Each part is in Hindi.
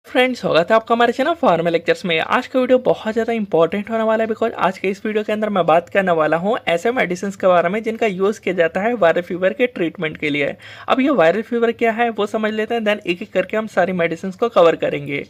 फ्रेंड्स, स्वागत है आपका हमारे चैनल फार्मा लेक्चर्स में। आज का वीडियो बहुत ज़्यादा इंपॉर्टेंट होने वाला है बिकॉज आज के इस वीडियो के अंदर मैं बात करने वाला हूँ ऐसे मेडिसिन के बारे में जिनका यूज़ किया जाता है वायरल फीवर के ट्रीटमेंट के लिए। अब ये वायरल फीवर क्या है वो समझ लेते हैं, देन एक एक करके हम सारी मेडिसिन को कवर करेंगे।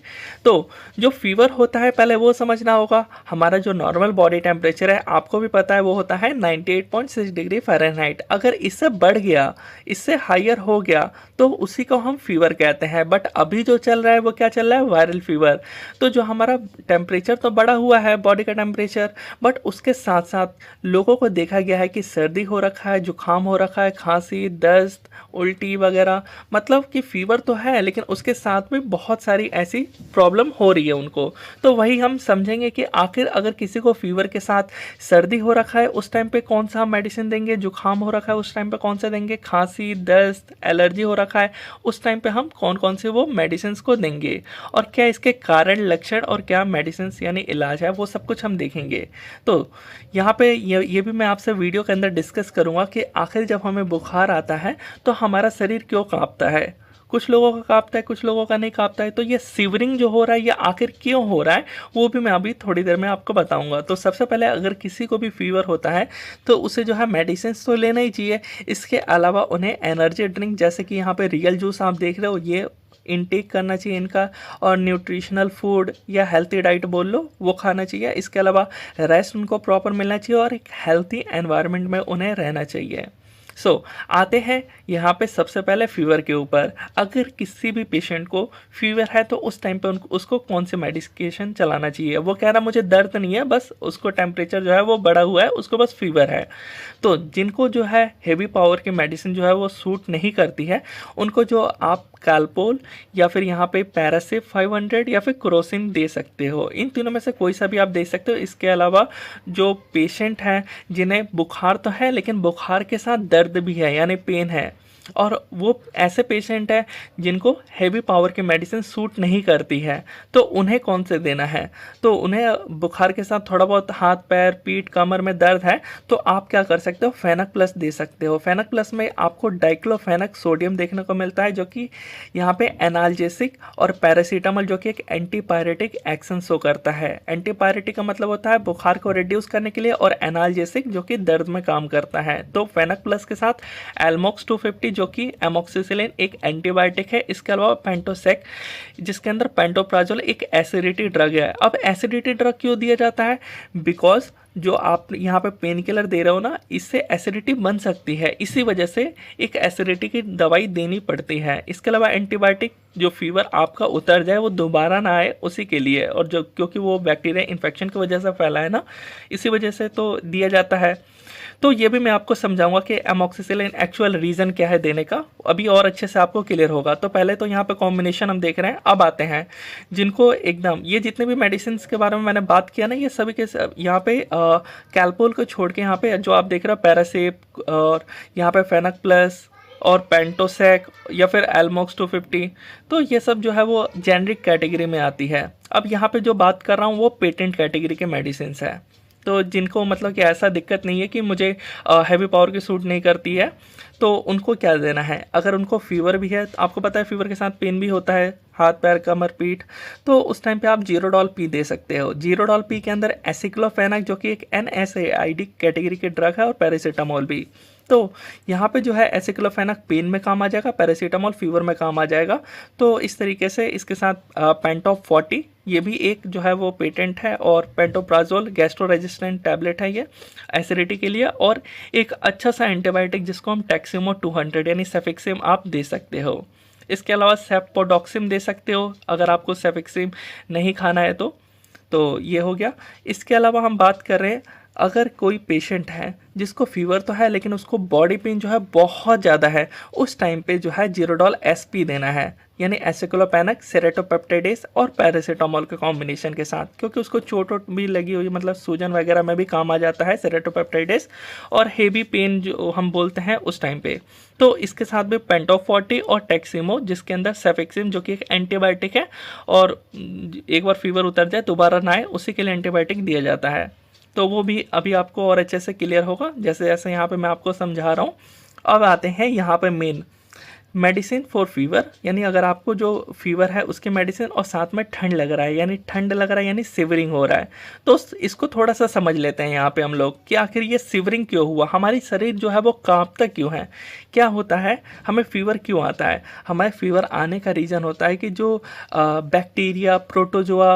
तो जो फीवर होता है पहले वो समझना होगा। हमारा जो नॉर्मल बॉडी टेम्परेचर है आपको भी पता है वो होता है 98.6 डिग्री फ़ारेनहाइट। अगर इससे बढ़ गया, इससे हायर हो गया तो उसी को हम फीवर कहते हैं। बट अभी जो चल रहा है वो क्या चल रहा है, वायरल फीवर। तो जो हमारा टेम्परेचर तो बढ़ा हुआ है बॉडी का टेम्परेचर, बट उसके साथ साथ लोगों को देखा गया है कि सर्दी हो रखा है, जुकाम हो रखा है, खांसी, दस्त, उल्टी वगैरह। मतलब कि फीवर तो है लेकिन उसके साथ में बहुत सारी ऐसी प्रॉब्लम हो रही है उनको। तो वही हम समझेंगे कि आखिर अगर किसी को फीवर के साथ सर्दी हो रखा है उस टाइम पे कौन सा मेडिसिन देंगे, जुकाम हो रखा है उस टाइम पे कौन सा देंगे, खांसी, दस्त, एलर्जी हो रखा है उस टाइम पे हम कौन कौन से वो मेडिसिन को देंगे, और क्या इसके कारण, लक्षण और क्या मेडिसिन यानी इलाज है वो सब कुछ हम देखेंगे। तो यहाँ पे ये भी मैं आपसे वीडियो के अंदर डिस्कस करूँगा कि आखिर जब हमें बुखार आता है तो हमारा शरीर क्यों कांपता है। कुछ लोगों का कांपता है, कुछ लोगों का नहीं कांपता है। तो ये सिवरिंग जो हो रहा है ये आखिर क्यों हो रहा है वो भी मैं अभी थोड़ी देर में आपको बताऊंगा। तो सबसे पहले अगर किसी को भी फीवर होता है तो उसे जो है मेडिसिन तो लेना ही चाहिए। इसके अलावा उन्हें एनर्जी ड्रिंक जैसे कि यहाँ पे रियल जूस आप देख रहे हो ये इनटेक करना चाहिए इनका, और न्यूट्रिशनल फूड या हेल्थी डाइट बोल लो वो खाना चाहिए। इसके अलावा रेस्ट उनको प्रॉपर मिलना चाहिए और एक हेल्थी एनवायरनमेंट में उन्हें रहना चाहिए। आते हैं यहाँ पे सबसे पहले फीवर के ऊपर। अगर किसी भी पेशेंट को फीवर है तो उस टाइम पे उसको कौन से मेडिकेशन चलाना चाहिए। वो कह रहा मुझे दर्द नहीं है, बस उसको टेम्परेचर जो है वो बढ़ा हुआ है, उसको बस फीवर है। तो जिनको जो है हेवी पावर की मेडिसिन जो है वो सूट नहीं करती है उनको जो आप कैलपोल या फिर यहाँ पे पैरासिप 500 या फिर क्रोसिन दे सकते हो। इन तीनों में से कोई सा भी आप दे सकते हो। इसके अलावा जो पेशेंट हैं जिन्हें बुखार तो है लेकिन बुखार के साथ दर्द भी है यानी पेन है, और वो ऐसे पेशेंट हैं जिनको हेवी पावर की मेडिसिन सूट नहीं करती है, तो उन्हें कौन से देना है। तो उन्हें बुखार के साथ थोड़ा बहुत हाथ पैर पीठ कमर में दर्द है तो आप क्या कर सकते हो, फेनक प्लस दे सकते हो। फेनक प्लस में आपको डाइक्लोफेनक सोडियम देखने को मिलता है जो कि यहाँ पे एनाल्जेसिक, और पैरासीटामोल जो कि एक एंटीपायरेटिक एक्शन शो करता है। एंटीपायरेटिक का मतलब होता है बुखार को रिड्यूस करने के लिए, और एनाल्जेसिक जो कि दर्द में काम करता है। तो फेनक प्लस के साथ एल्मोक्स 250 जो कि एमोक्सिसिलिन एक एंटीबायोटिक है। इसके अलावा पेंटोसेक जिसके अंदर पेंटोप्राजोल एक एसिडिटी ड्रग है। अब एसिडिटी ड्रग क्यों दिया जाता है, बिकॉज जो आप यहाँ पे पेन किलर दे रहे हो ना इससे एसिडिटी बन सकती है, इसी वजह से एक एसिडिटी की दवाई देनी पड़ती है। इसके अलावा एंटीबायोटिक जो फीवर आपका उतर जाए वो दोबारा ना आए उसी के लिए, और जो क्योंकि वो बैक्टीरिया इन्फेक्शन की वजह से फैला है ना, इसी वजह से तो दिया जाता है। तो ये भी मैं आपको समझाऊंगा कि एमोक्सिसिलिन एक्चुअल रीज़न क्या है देने का, अभी और अच्छे से आपको क्लियर होगा। तो पहले तो यहाँ पे कॉम्बिनेशन हम देख रहे हैं। अब आते हैं जिनको एकदम ये जितने भी मेडिसिन के बारे में मैंने बात किया ना ये सभी के सब यहाँ पे कैलपोल को छोड़ के यहाँ पे जो आप देख रहे हो पैरासेप, और यहाँ पे फेनक प्लस और पेंटोसेक या फिर एल्मोक्स 250, तो ये सब जो है वो जेनरिक कैटेगरी में आती है। अब यहाँ पे जो बात कर रहा हूँ वो पेटेंट कैटेगरी के मेडिसिन है। तो जिनको मतलब कि ऐसा दिक्कत नहीं है कि मुझे हैवी पावर की सूट नहीं करती है, तो उनको क्या देना है। अगर उनको फीवर भी है, आपको पता है फीवर के साथ पेन भी होता है, हाथ पैर कमर पीठ, तो उस टाइम पे आप जीरोडॉल पी दे सकते हो। जीरोडॉल पी के अंदर एसिक्लोफेनाक जो कि एक NSAID कैटेगरी के ड्रग है, और पैरासीटामोल भी। तो यहाँ पे जो है एसिक्लोफेनाक पेन में काम आ जाएगा, पैरासीटामोल फीवर में काम आ जाएगा। तो इस तरीके से इसके साथ पेंटॉप 40 ये भी एक जो है वो पेटेंट है, और पेंटोप्राजोल गैस्ट्रो रेजिस्टेंट टैबलेट है ये एसिडिटी के लिए, और एक अच्छा सा एंटीबायोटिक जिसको हम टैक्सिमो 200 यानी सेफिक्सिम आप दे सकते हो। इसके अलावा सेपोडॉक्सिम दे सकते हो अगर आपको सेफिक्सिम नहीं खाना है तो ये हो गया। इसके अलावा हम बात कर रहे हैं अगर कोई पेशेंट है जिसको फीवर तो है लेकिन उसको बॉडी पेन जो है बहुत ज़्यादा है, उस टाइम पे जो है जीरोडॉल SP देना है, यानी एसिक्लोपेनाक सेरेटोपेप्टाइडेस और पैरासीटामोल के कॉम्बिनेशन के साथ, क्योंकि उसको चोट वोट भी लगी हुई मतलब सूजन वगैरह में भी काम आ जाता है सेरेटोपेप्टाइडेस, और हेवी पेन जो हम बोलते हैं उस टाइम पे। तो इसके साथ भी पेंटॉप 40 और टैक्सिमो जिसके अंदर सेफिक्सिम जो कि एक एंटीबायोटिक है, और एक बार फीवर उतर जाए दोबारा ना आए उसी के लिए एंटीबायोटिक दिया जाता है। तो वो भी अभी आपको और अच्छे से क्लियर होगा जैसे जैसे यहाँ पे मैं आपको समझा रहा हूँ। अब आते हैं यहाँ पे मेन मेडिसिन फॉर फीवर, यानी अगर आपको जो फीवर है उसकी मेडिसिन और साथ में ठंड लग रहा है, यानी ठंड लग रहा है यानी सिवरिंग हो रहा है। तो इसको थोड़ा सा समझ लेते हैं यहाँ पे हम लोग कि आखिर ये सिवरिंग क्यों हुआ, हमारी शरीर जो है वो कांपता क्यों है, क्या होता है, हमें फीवर क्यों आता है। हमें फीवर आने का रीज़न होता है कि जो बैक्टीरिया, प्रोटोजोआ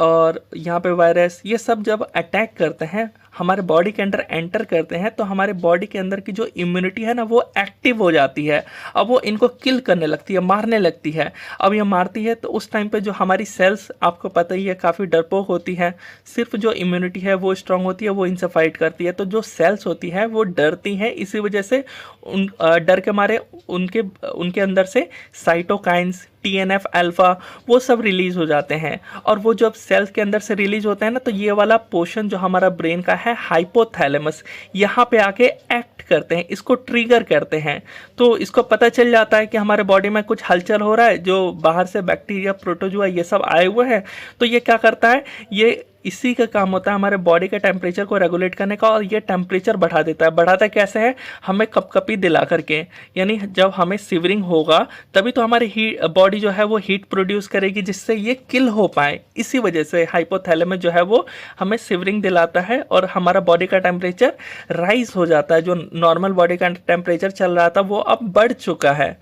और यहाँ पे वायरस, ये सब जब अटैक करते हैं, हमारे बॉडी के अंदर एंटर करते हैं, तो हमारे बॉडी के अंदर की जो इम्यूनिटी है ना वो एक्टिव हो जाती है। अब वो इनको किल करने लगती है, मारने लगती है। अब ये मारती है तो उस टाइम पे जो हमारी सेल्स, आपको पता ही है, काफ़ी डरपोक होती है। सिर्फ जो इम्यूनिटी है वो स्ट्रांग होती है, वो इनसे फाइट करती है। तो जो सेल्स होती है वो डरती हैं, इसी वजह से उन डर के मारे उनके अंदर से साइटोकाइंस, TNF अल्फा, वो सब रिलीज हो जाते हैं। और वो जब सेल्स के अंदर से रिलीज होता है ना, तो ये वाला पोर्शन जो हमारा ब्रेन का है, हाइपोथैलेमस, यहाँ पे आके एक्ट करते हैं, इसको ट्रिगर करते हैं। तो इसको पता चल जाता है कि हमारे बॉडी में कुछ हलचल हो रहा है, जो बाहर से बैक्टीरिया, प्रोटोजोआ ये सब आए हुए हैं। तो ये क्या करता है, ये इसी का काम होता है हमारे बॉडी के टेम्परेचर को रेगुलेट करने का, और ये टेम्परेचर बढ़ा देता है। बढ़ाता कैसे है, हमें कपकपी दिला करके, यानी जब हमें सिवरिंग होगा तभी तो हमारी बॉडी जो है वो हीट प्रोड्यूस करेगी, जिससे ये किल हो पाए। इसी वजह से हाइपोथैलेमस जो है वो हमें सिवरिंग दिलाता है और हमारा बॉडी का टेम्परेचर राइज हो जाता है। जो नॉर्मल बॉडी का टेम्परेचर चल रहा था वो अब बढ़ चुका है।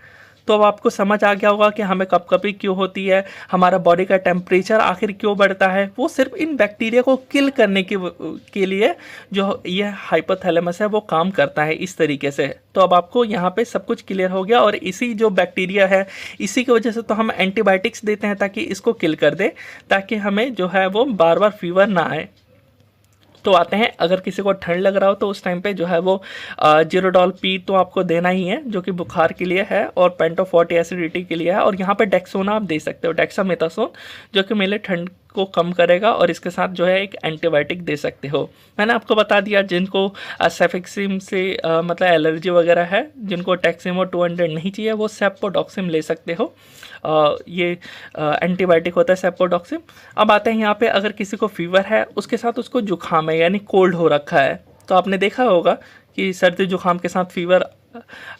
तो अब आपको समझ आ गया होगा कि हमें कपकपी क्यों होती है, हमारा बॉडी का टेम्परेचर आखिर क्यों बढ़ता है। वो सिर्फ इन बैक्टीरिया को किल करने के लिए जो ये हाइपोथैलेमस है वो काम करता है इस तरीके से। तो अब आपको यहाँ पे सब कुछ क्लियर हो गया। और इसी जो बैक्टीरिया है, इसी की वजह से तो हम एंटीबायोटिक्स देते हैं ताकि इसको किल कर दे, ताकि हमें जो है वो बार बार फीवर ना आए। तो आते हैं, अगर किसी को ठंड लग रहा हो तो उस टाइम पे जो है वो जीरोडॉल पी तो आपको देना ही है, जो कि बुखार के लिए है, और पेंटोफॉर्टी एसिडिटी के लिए है। और यहाँ पे डेक्सोना आप दे सकते हो, डेक्सामेथासोन, जो कि मेरे ठंड को कम करेगा, और इसके साथ जो है एक एंटीबायोटिक दे सकते हो। मैंने आपको बता दिया जिनको सेफेक्सिम से मतलब एलर्जी वगैरह है, जिनको टैक्सिमो 200 नहीं चाहिए, वो सेपोडॉक्सिम ले सकते हो। ये एंटीबायोटिक होता है सेपोडॉक्सिम। अब आते हैं यहाँ पे, अगर किसी को फीवर है, उसके साथ उसको जुकाम है यानी कोल्ड हो रखा है, तो आपने देखा होगा कि सर्दी जुकाम के साथ फीवर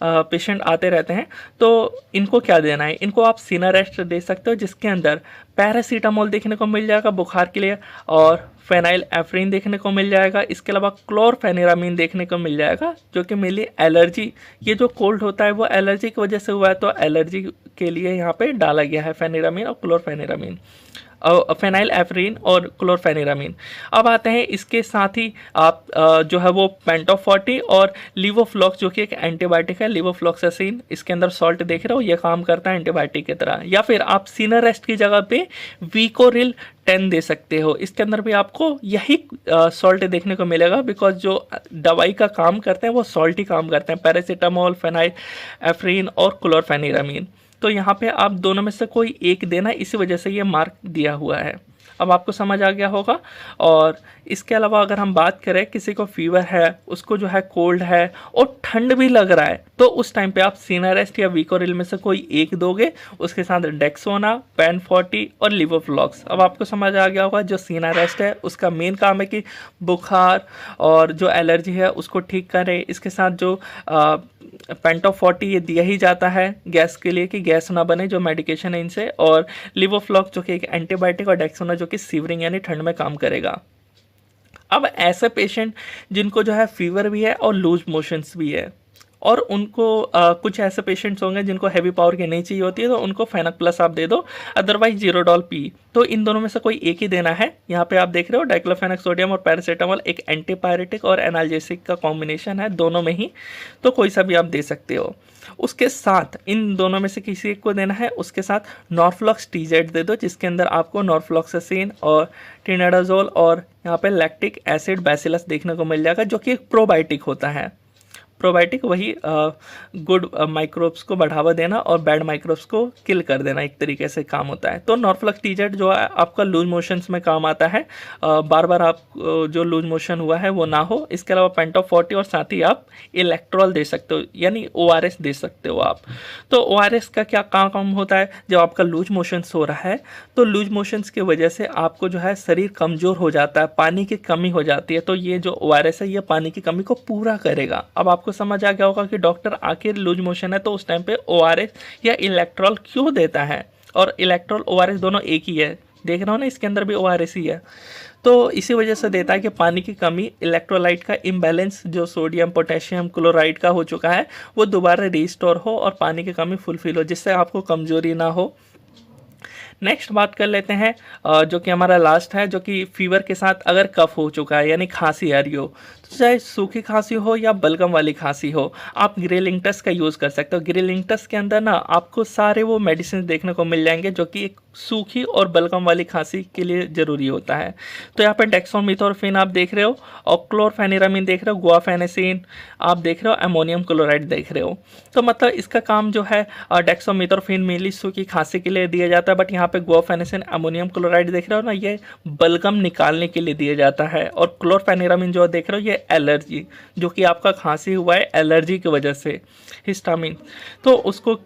पेशेंट आते रहते हैं। तो इनको क्या देना है, इनको आप सिनारेस्ट दे सकते हो, जिसके अंदर पैरासीटामोल देखने को मिल जाएगा बुखार के लिए, और फेनाइल एफ्रीन देखने को मिल जाएगा। इसके अलावा क्लोरफेनिरामीन देखने को मिल जाएगा, जो कि मेनली एलर्जी, ये जो कोल्ड होता है वो एलर्जी की वजह से हुआ है, तो एलर्जी के लिए यहाँ पे डाला गया है फेनिरामीन और क्लोरफेनिरामीन, फेनाइल एफ्रीन और क्लोरफेनिरामीन। अब आते हैं, इसके साथ ही आप जो है वो पेंटोफॉर्टी और लिवोफ्लॉक्स, जो कि एक एंटीबायोटिक है, लिवोफ्लॉक्सासिन, इसके अंदर सॉल्ट देख रहे हो, ये काम करता है एंटीबायोटिक की तरह। या फिर आप सिनारेस्ट की जगह पे विकोरिल 10 दे सकते हो, इसके अंदर भी आपको यही सॉल्ट देखने को मिलेगा, बिकॉज जो दवाई का काम करते हैं वो सॉल्ट ही काम करते हैं, पैरासीटामोल, फेनाइल एफ्रीन और क्लोरफेनिरामीन। तो यहाँ पे आप दोनों में से कोई एक देना, इसी वजह से ये मार्क दिया हुआ है। अब आपको समझ आ गया होगा। और इसके अलावा अगर हम बात करें, किसी को फीवर है, उसको जो है कोल्ड है और ठंड भी लग रहा है, तो उस टाइम पे आप सिनारेस्ट या विकोरिल में से कोई एक दोगे, उसके साथ डेक्सोना, पेनफॉर्टी और लिवोफ्लॉक्स। अब आपको समझ आ गया होगा, जो सिनारेस्ट है उसका मेन काम है कि बुखार और जो एलर्जी है उसको ठीक करे। इसके साथ जो पेंटोफॉर्टी ये दिया ही जाता है गैस के लिए, कि गैस ना बने, जो मेडिकेशन है इनसे, और लिवोफ्लॉक्स जो कि एक एंटीबायोटिक, और डेक्सोना जो कि सिवरिंग यानी ठंड में काम करेगा। अब ऐसे पेशेंट जिनको जो है फीवर भी है और लूज मोशंस भी है, और उनको कुछ ऐसे पेशेंट्स होंगे जिनको हैवी पावर की नहीं चाहिए होती है, तो उनको फेनक प्लस आप दे दो, अदरवाइज जीरोडॉल पी। तो इन दोनों में से कोई एक ही देना है। यहाँ पे आप देख रहे हो डाइक्लोफेनक सोडियम और पैरासीटामोल एक एंटीपायरेटिक और एनाल्जेसिक का कॉम्बिनेशन है दोनों में ही, तो कोई सा भी आप दे सकते हो। उसके साथ इन दोनों में से किसी एक को देना है, उसके साथ नॉर्फ्लॉक्स TZ दे दो, जिसके अंदर आपको नॉर्फ्लॉक्सासिन और टिनाडाजोल और यहाँ पे लैक्टिक एसिड बैसिलस देखने को मिल जाएगा, जो कि एक प्रोबायोटिक होता है। प्रोबायोटिक वही गुड माइक्रोब्स को बढ़ावा देना और बैड माइक्रोब्स को किल कर देना, एक तरीके से काम होता है। तो नॉर्फ्लॉक्स TZ जो है आपका लूज मोशंस में काम आता है, बार बार आप जो लूज मोशन हुआ है वो ना हो। इसके अलावा पेंटोफॉर्टी, और साथ ही आप इलेक्ट्रॉल दे सकते हो, यानी ORS दे सकते हो आप। तो ORS का क्या काम होता है, जब आपका लूज मोशंस हो रहा है, तो लूज मोशंस की वजह से आपको जो है शरीर कमज़ोर हो जाता है, पानी की कमी हो जाती है, तो ये जो ORS है ये पानी की कमी को पूरा करेगा। अब आपको आपको समझ आ गया होगा कि डॉक्टर आखिर लूज मोशन है तो उस टाइम पे ओआरएस या इलेक्ट्रॉल क्यों देता है। और इलेक्ट्रॉल ओआरएस दोनों एक ही है, देख रहे हो ना, इसके अंदर भी ओआरएस ही है। तो इसी वजह से देता है कि पानी की कमी, इलेक्ट्रोलाइट का इम्बैलेंस जो सोडियम पोटेशियम क्लोराइड का हो चुका है वो दोबारा रिस्टोर हो और पानी की कमी फुलफिल हो, जिससे आपको कमजोरी ना हो। नेक्स्ट बात कर लेते हैं जो कि हमारा लास्ट है, जो कि फीवर के साथ अगर कफ हो चुका है यानी खांसी आ रही हो, तो चाहे सूखी खांसी हो या बलगम वाली खांसी हो, आप ग्रेलिंगटस का यूज़ कर सकते हो। ग्रेलिंगटस के अंदर ना आपको सारे वो मेडिसिन देखने को मिल जाएंगे जो कि एक सूखी और बलगम वाली खांसी के लिए ज़रूरी होता है। तो यहाँ पे डेक्सोमिथोरफिन आप देख रहे हो, और क्लोरफेनिरामिन देख रहे हो, गुआफेनेसिन आप देख रहे हो, अमोनियम क्लोराइड देख रहे हो। तो मतलब इसका काम जो है, डेक्सोमिथोरफिन मेनली सूखी खांसी के लिए दिया जाता है, बट यहाँ पे गुआफेनेसिन अमोनियम क्लोराइड देख रहे हो ना, ये बलगम निकालने के लिए दिया जाता है। और क्लोरफेनिरामिन जो देख रहे हो, ये एलर्जी, जो कि आपका खांसी हुआ है एलर्जी की वजह से, हिस्टामिन, तो उसको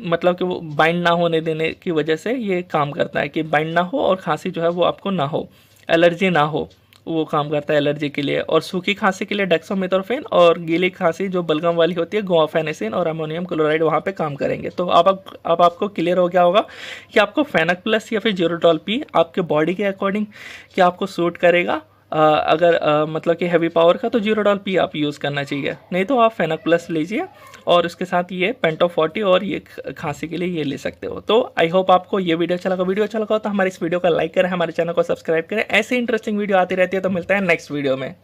मतलब कि वो बाइंड ना होने देने की वजह से ये काम करता है कि बाइंड ना हो और खांसी जो है वो आपको ना हो, एलर्जी ना हो, वो काम करता है एलर्जी के लिए। और सूखी खांसी के लिए डेक्सोमिथोरफिन, और गीली खांसी जो बलगम वाली होती है गुआफेनेसिन और अमोनियम क्लोराइड वहाँ पे काम करेंगे। तो अब आपको क्लियर हो गया होगा कि आपको फेनक प्लस या फिर जीरोडॉल पी आपके बॉडी के अकॉर्डिंग क्या आपको सूट करेगा। अगर मतलब कि हैवी पावर का तो जीरोडॉल पी आप यूज़ करना चाहिए, नहीं तो आप फेनक प्लस लीजिए और उसके साथ ये पेंटो 40 और ये खांसी के लिए ये ले सकते हो। तो आई होप आपको ये वीडियो अच्छा लगा तो हमारे इस वीडियो को लाइक करें, हमारे चैनल को सब्सक्राइब करें। ऐसी इंटरेस्टिंग वीडियो आती रहती है। तो मिलता है नेक्स्ट वीडियो में।